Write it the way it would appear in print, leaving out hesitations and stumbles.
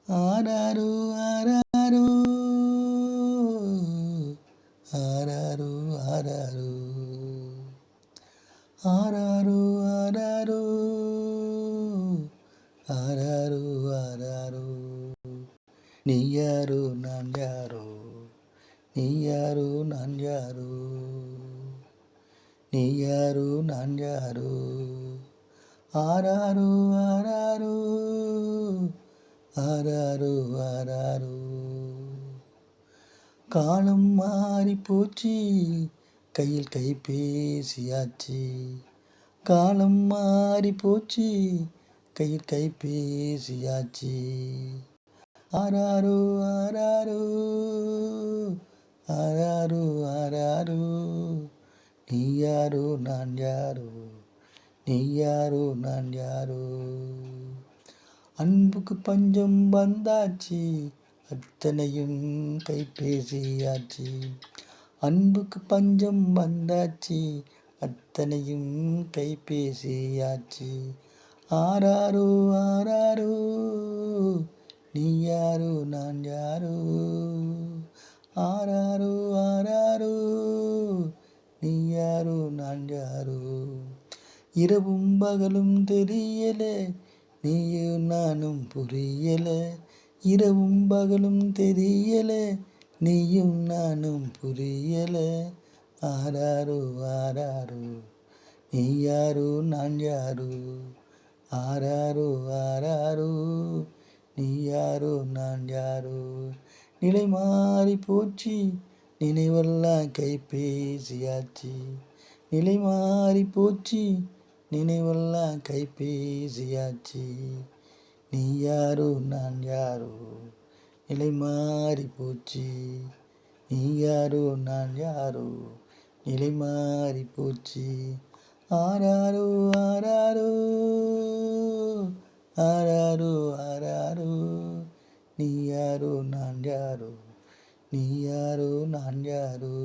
ஆராரோ ஆராரோ ஆராரோ ஆராரோ ஆராரோ ஆராரோ ஆராரோ ஆராரோ நீ யாரோ நான் யாரோ நீ யாரோ நான் யாரோ நீ யாரோ நான் யாரோ ஆராரோ ஆராரோ ஆராரோ ஆராரோ காலம் மாறி போச்சு கையில் கைபேசியாச்சு காலம் மாறி போச்சு கையில் கைபேசியாச்சு ஆராரோ ஆராரோ ஆராரோ ஆராரோ நீ யாரோ நான் யாரோ நீ யாரோ நான் யாரோ அன்புக்கு பஞ்சம் வந்தாச்சு அத்தனையும் கைபேசியாச்சு அன்புக்கு பஞ்சம் வந்தாச்சு அத்தனையும் கைபேசியாச்சு ஆராரோ ஆராரோ நீ யாரோ நான் யாரோ ஆராரோ ஆராரோ நீ யாரோ நான் யாரோ இரவும் பகலும் தெரியல நீயும் நானும் புரியல இரவும் பகலும் தெரியல நீயும் நானும் புரியல ஆராரோ ஆராரோ நீ யாரோ நான் யாரோ ஆராரோ ஆராரோ நீ யாரோ நான் யாரோ நிலை மாறி போச்சு நினைவெல்லாம் கைபேசியாச்சு நிலை மாறி போச்சு நினைவெல்லாம் கைபேசியாச்சு நீ யாரோ நான் யாரோ நிலை மாறி போச்சு நீ யாரோ நான் யாரோ நிலை மாறி போச்சு ஆராரோ ஆராரோ ஆராரோ ஆராரோ நீ யாரோ நான் யாரோ நீ யாரோ நான் யாரோ